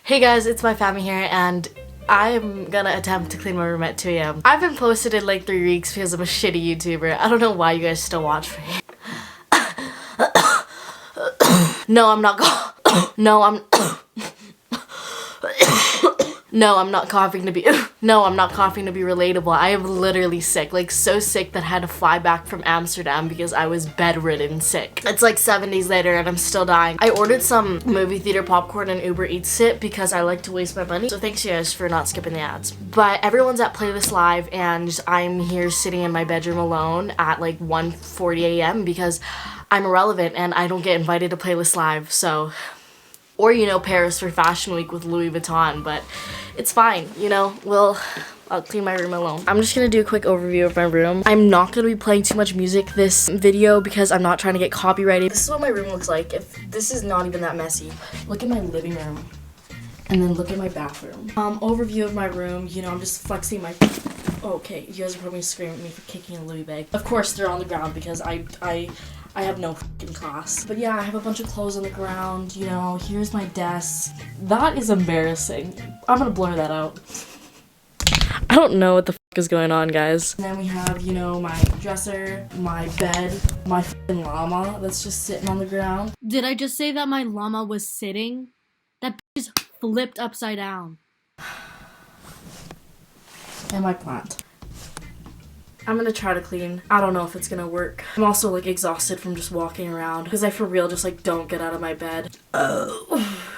Hey guys, it's maiphammy here, and I'm gonna attempt to clean my room at 2 a.m. I've been posted in like 3 weeks because I'm a shitty YouTuber. I don't know why you guys still watch me. No, I'm not No, I'm not coughing to be No, I'm not coughing to be relatable. I am literally sick. Like, so sick that I had to fly back from Amsterdam because I was bedridden sick. It's like 7 days later and I'm still dying. I ordered some movie theater popcorn and Uber Eats it because I like to waste my money. So thanks you guys for not skipping the ads. But everyone's at Playlist Live and I'm here sitting in my bedroom alone at like 1:40 a.m. because I'm irrelevant and I don't get invited to Playlist Live, so... Or, you know, Paris for Fashion Week with Louis Vuitton, but it's fine, you know, I'll clean my room alone. I'm just gonna do a quick overview of my room. I'm not gonna be playing too much music this video because I'm not trying to get copyrighted. This is what my room looks like. If this is not even that messy. Look at my living room. And then look at my bathroom. Overview of my room, you know, I'm just flexing my... Okay, you guys are probably screaming at me for kicking a Louis bag. Of course, they're on the ground because I have no f***ing class. But yeah, I have a bunch of clothes on the ground, you know, here's my desk. That is embarrassing. I'm gonna blur that out. I don't know what the f*** is going on, guys. And then we have, you know, my dresser, my bed, my f***ing llama that's just sitting on the ground. Did I just say that my llama was sitting? That bitch is flipped upside down. And my plant. I'm gonna try to clean. I don't know if it's gonna work. I'm also like exhausted from just walking around because I for real just like don't get out of my bed.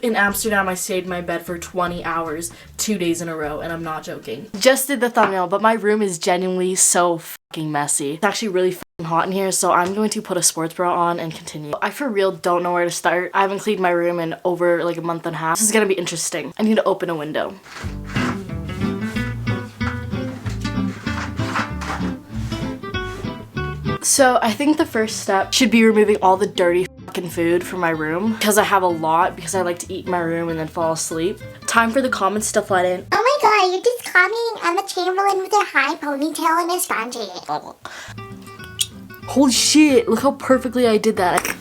In Amsterdam, I stayed in my bed for 20 hours, 2 days in a row, and I'm not joking. Just did the thumbnail, but my room is genuinely so fucking messy. It's actually really fucking hot in here, so I'm going to put a sports bra on and continue. I for real don't know where to start. I haven't cleaned my room in over like a month and a half. This is gonna be interesting. I need to open a window. So I think the first step should be removing all the dirty fucking food from my room because I have a lot because I like to eat in my room and then fall asleep. Time for the comments to flood in. Oh my god, you're just copying Emma Chamberlain with her high ponytail and a scrunchie. Holy shit, look how perfectly I did that.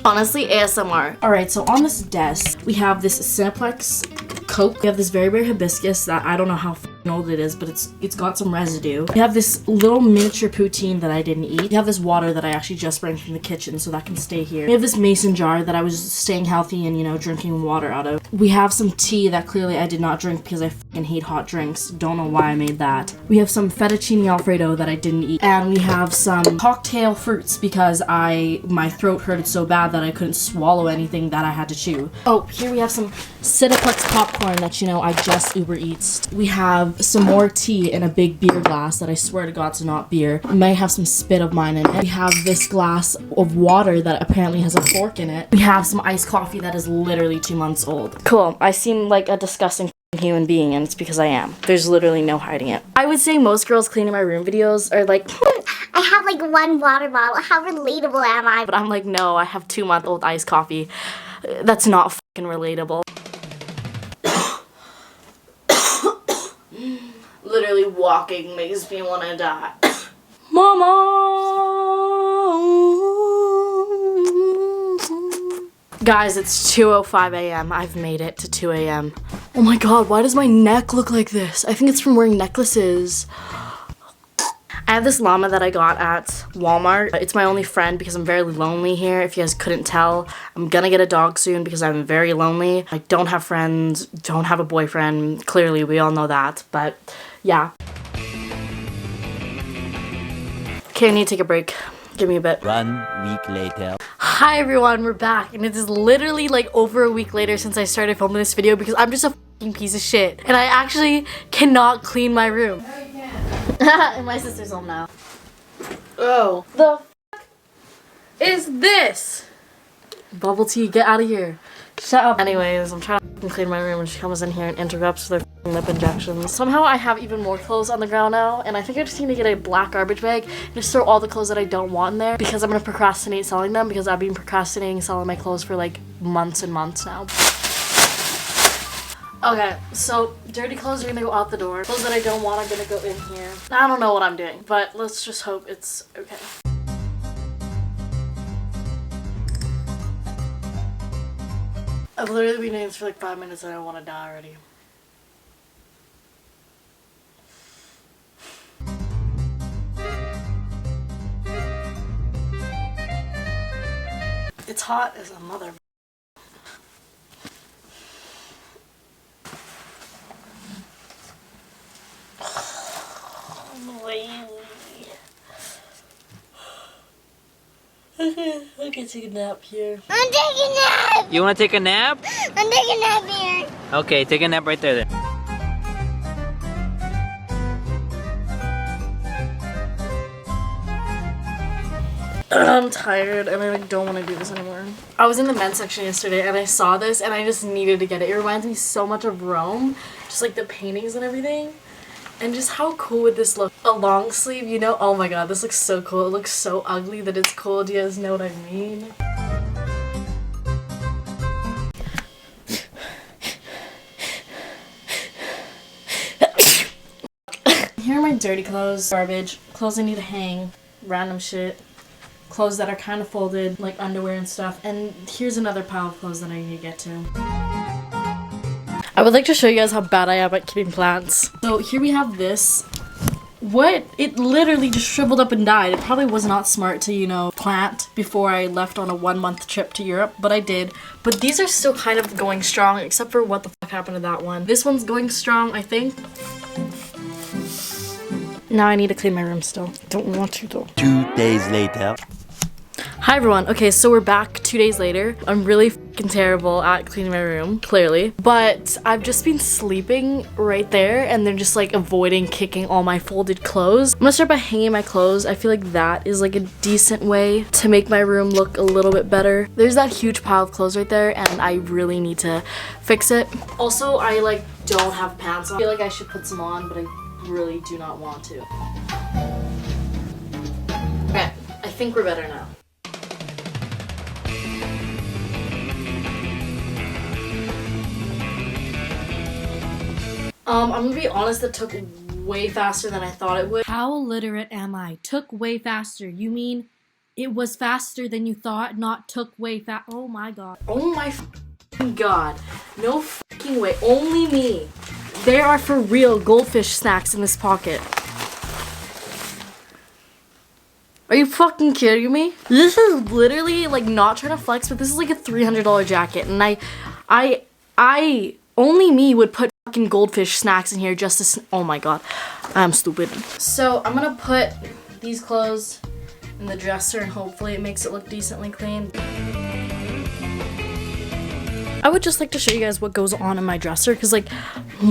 Honestly, ASMR. Alright, so on this desk, we have this Cineplex Coke. We have this very rare hibiscus that I don't know how old it is, but it's got some residue. We have this little miniature poutine that I didn't eat. We have this water that I actually just brought from the kitchen, so that can stay here. We have this mason jar that I was staying healthy and, you know, drinking water out of. We have some tea that clearly I did not drink because I fucking hate hot drinks. Don't know why I made that. We have some fettuccine alfredo that I didn't eat. And we have some cocktail fruits because my throat hurted so bad that I couldn't swallow anything that I had to chew. Oh, here we have some Cineplex popcorn that, you know, I just Uber Eats. We have some more tea in a big beer glass that I swear to God's not beer. I might have some spit of mine in it. We have this glass of water that apparently has a fork in it. We have some iced coffee that is literally 2 months old. Cool. I seem like a disgusting human being and it's because I am. There's literally no hiding it. I would say most girls cleaning my room videos are like, I have like one water bottle. How relatable am I? but I'm like, no, I have 2-month-old iced coffee. That's not fucking relatable. Literally walking makes me want to die. Mama! Guys, it's 2:05 a.m. I've made it to 2 a.m. Oh my god, why does my neck look like this? I think it's from wearing necklaces. I have this llama that I got at Walmart. It's my only friend because I'm very lonely here. If you guys couldn't tell, I'm gonna get a dog soon because I'm very lonely. I don't have friends, don't have a boyfriend. Clearly, we all know that, but yeah. Okay, I need to take a break. Give me a bit. 1 week later. Hi everyone, we're back. And it is literally like over a week later since I started filming this video because I'm just a fucking piece of shit. And I actually cannot clean my room. And my sister's home now. Oh, the fuck is this? Bubble tea, get out of here. Shut up. Anyways, I'm trying to clean my room and she comes in here and interrupts with her lip injections. Somehow I have even more clothes on the ground now and I think I just need to get a black garbage bag and just throw all the clothes that I don't want in there because I'm gonna procrastinate selling them because I've been procrastinating selling my clothes for like months and months now. Okay, so dirty clothes are gonna go out the door. Clothes that I don't want are gonna go in here. I don't know what I'm doing, but let's just hope it's okay. I've literally been doing this for like 5 minutes and I want to die already. It's hot as a mother. I can take a nap here. I'm taking a nap! You want to take a nap? I'm taking a nap here. Okay, take a nap right there then. I'm tired and I like, don't want to do this anymore. I was in the men's section yesterday and I saw this and I just needed to get it. It reminds me so much of Rome. Just like the paintings and everything. And just how cool would this look? A long sleeve, you know? Oh my god, this looks so cool. It looks so ugly that it's cool. Do you guys know what I mean? Here are my dirty clothes. Garbage. Clothes I need to hang. Random shit. Clothes that are kind of folded, like underwear and stuff. And here's another pile of clothes that I need to get to. I would like to show you guys how bad I am at keeping plants. So here we have this. What? It literally just shriveled up and died. It probably was not smart to, you know, plant before I left on a 1-month trip to Europe, but I did. But these are still kind of going strong, except for what the fuck happened to that one. This one's going strong, I think. Now I need to clean my room still. Don't want to though. 2 days later. Hi everyone. Okay, so we're back 2 days later. I'm really fucking terrible at cleaning my room, clearly. But I've just been sleeping right there and then just like avoiding kicking all my folded clothes. I'm gonna start by hanging my clothes. I feel like that is like a decent way to make my room look a little bit better. There's that huge pile of clothes right there and I really need to fix it. Also, I like don't have pants on. I feel like I should put some on, but I really do not want to. Okay, I think we're better now. I'm gonna be honest, that took way faster than I thought it would. How illiterate am I? Took way faster. You mean it was faster than you thought, not took way fast? Oh my god. Oh my f***ing god. No f***ing way. Only me. There are for real goldfish snacks in this pocket. Are you fucking kidding me? This is literally like not trying to flex, but this is like a $300 jacket and I only me would put fucking goldfish snacks in here just to oh my god, I'm stupid. So I'm gonna put these clothes in the dresser and hopefully it makes it look decently clean. I would just like to show you guys what goes on in my dresser because like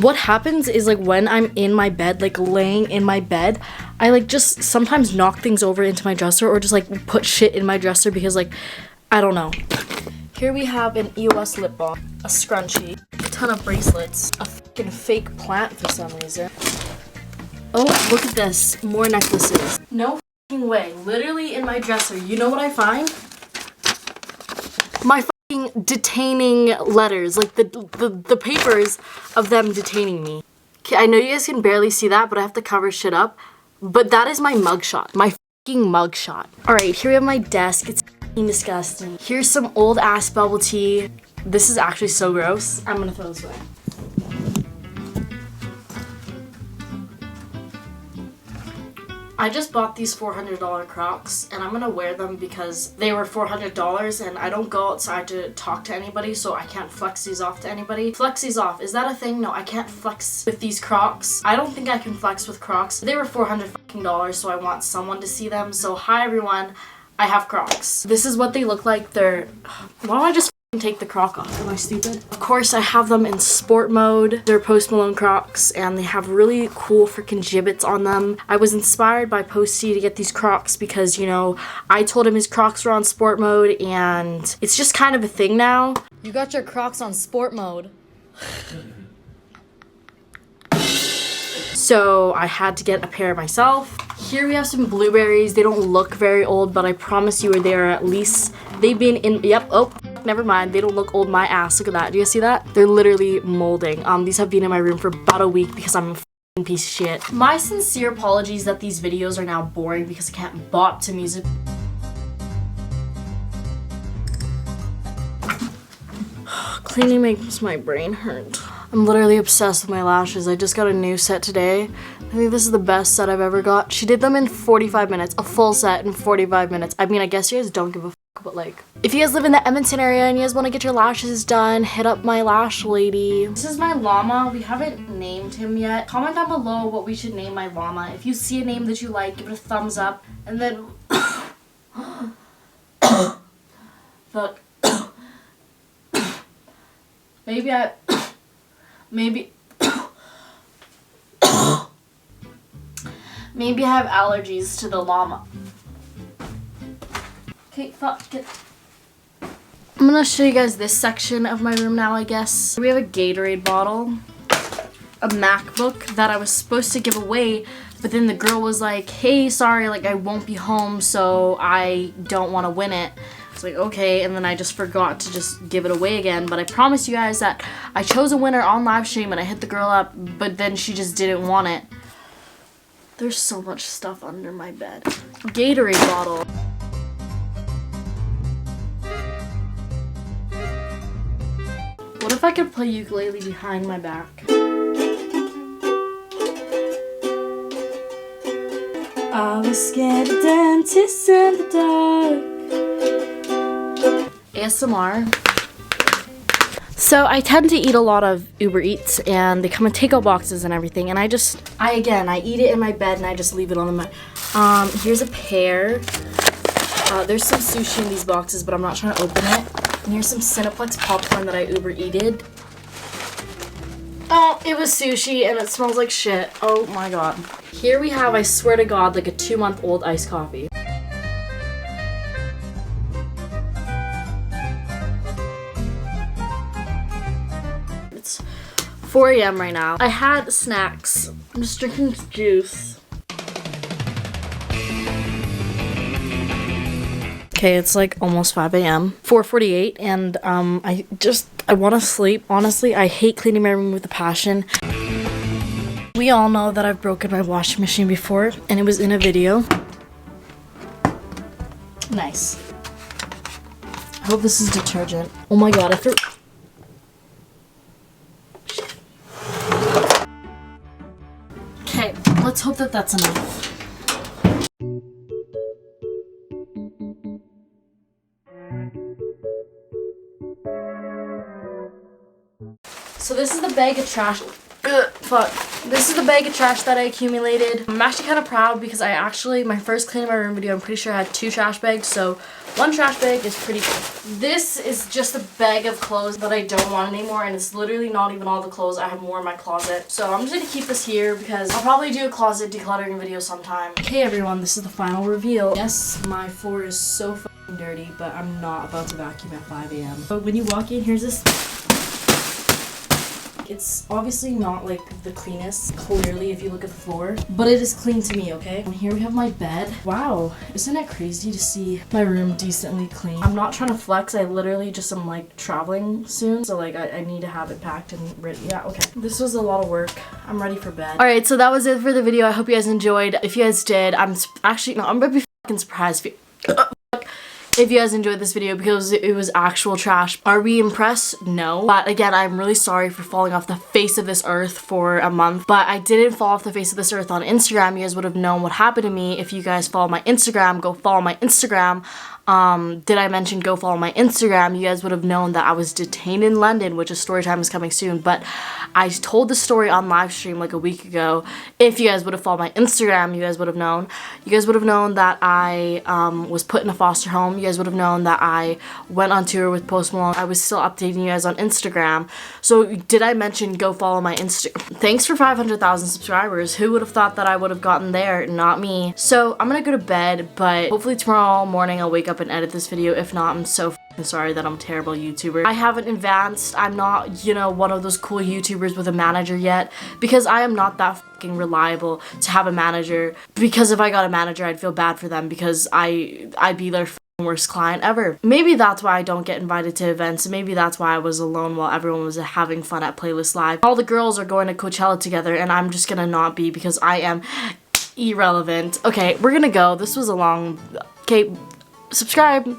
what happens is like when I'm in my bed, like laying in my bed, I like just sometimes knock things over into my dresser or just like put shit in my dresser because like I don't know. Here we have an EOS lip balm, a scrunchie, a ton of bracelets, a fucking fake plant for some reason. Oh, look at this, more necklaces. No fucking way, literally in my dresser, you know what I find? My fucking detaining letters, like the papers of them detaining me. Okay, I know you guys can barely see that, but I have to cover shit up. But that is my mugshot, my fucking mugshot. All right, here we have my desk. It's disgusting. Here's some old ass bubble tea. This is actually so gross. I'm gonna throw this away. I just bought these $400 Crocs and I'm gonna wear them because they were $400 and I don't go outside to talk to anybody, so I can't flex these off to anybody. Flex these off, is that a thing? No, I can't flex with these Crocs. I don't think I can flex with Crocs. They were $400, so I want someone to see them. So hi everyone, I have Crocs. This is what they look like. Why don't I just take the Croc off? Am I stupid? Of course, I have them in sport mode. They're Post Malone Crocs and they have really cool freaking gibbets on them. I was inspired by Posty to get these Crocs because, you know, I told him his Crocs were on sport mode and it's just kind of a thing now. You got your Crocs on sport mode. So I had to get a pair myself. Here we have some blueberries. They don't look very old, but I promise you they are at least, they've been in, yep, oh, never mind. They don't look old, my ass. Look at that. Do you guys see that? They're literally molding. These have been in my room for about a week because I'm a f***ing piece of shit. My sincere apologies that these videos are now boring because I can't bop to music. Cleaning makes my brain hurt. I'm literally obsessed with my lashes. I just got a new set today. I think this is the best set I've ever got. She did them in 45 minutes. A full set in 45 minutes. I mean, I guess you guys don't give a fuck, but like, if you guys live in the Edmonton area and you guys want to get your lashes done, hit up my lash lady. This is my llama. We haven't named him yet. Comment down below what we should name my llama. If you see a name that you like, give it a thumbs up. And then... Fuck. Maybe I have allergies to the llama. Okay, fuck it. I'm gonna show you guys this section of my room now, I guess. We have a Gatorade bottle, a MacBook that I was supposed to give away, but then the girl was like, hey, sorry, like I won't be home, so I don't want to win it. It's like, okay, and then I just forgot to just give it away again, but I promise you guys that I chose a winner on live stream and I hit the girl up, but then she just didn't want it. There's so much stuff under my bed. Gatorade bottle. What if I could play ukulele behind my back? I was scared of dentists in the dark. ASMR. So I tend to eat a lot of Uber Eats and they come in takeout boxes and everything, and I eat it in my bed and I just leave it on the mat. Here's a pear. There's some sushi in these boxes, but I'm not trying to open it. And here's some Cineplex popcorn that I Uber Eated. Oh, it was sushi and it smells like shit. Oh my god. Here we have, I swear to god, like a 2-month-old iced coffee. It's 4 a.m. right now. I had snacks. I'm just drinking juice. Okay, it's like almost 5 a.m. 4:48, and I want to sleep. Honestly, I hate cleaning my room with a passion. We all know that I've broken my washing machine before, and it was in a video. Nice. I hope this is detergent. Oh my god, I forgot. Okay, let's hope that that's enough. So this is the bag of trash. Fuck. This is the bag of trash that I accumulated. I'm actually kind of proud because my first cleaning my room video, I'm pretty sure I had 2 trash bags. So 1 trash bag is pretty good. This is just a bag of clothes that I don't want anymore, and it's literally not even all the clothes. I have more in my closet. So I'm just gonna keep this here because I'll probably do a closet decluttering video sometime. Okay everyone, this is the final reveal. Yes, my floor is so fucking dirty, but I'm not about to vacuum at 5 a.m. But when you walk in, here's this. It's obviously not like the cleanest, clearly, if you look at the floor, but it is clean to me, okay? And here we have my bed. Wow, isn't it crazy to see my room decently clean? I'm not trying to flex, I literally just am like traveling soon, so like I need to have it packed and ready. Yeah, okay. This was a lot of work. I'm ready for bed. Alright, so that was it for the video. I hope you guys enjoyed. If you guys did, I'm gonna be fucking surprised if you guys enjoyed this video because it was actual trash. Are we impressed? No. But again, I'm really sorry for falling off the face of this earth for a month. But I didn't fall off the face of this earth on Instagram. You guys would have known what happened to me. If you guys follow my Instagram, go follow my Instagram. Did I mention go follow my Instagram? You guys would have known that I was detained in London, which is story time is coming soon. But I told the story on live stream like a week ago. If you guys would have followed my Instagram, you guys would have known. You guys would have known that I was put in a foster home. You guys would have known that I went on tour with Post Malone. I was still updating you guys on Instagram. So did I mention go follow my Instagram? Thanks for 500,000 subscribers. Who would have thought that I would have gotten there? Not me. So I'm gonna go to bed, but hopefully tomorrow morning I'll wake up and edit this video. If not, I'm so sorry that I'm a terrible YouTuber. I haven't advanced. I'm not, you know, one of those cool YouTubers with a manager yet, because I am not that fucking reliable to have a manager. Because if I got a manager, I'd feel bad for them because I'd be their worst client ever. Maybe that's why I don't get invited to events. Maybe that's why I was alone while everyone was having fun at Playlist Live. All the girls are going to Coachella together and I'm just gonna not be because I am irrelevant. Okay, we're gonna go. This was a long... Okay, subscribe.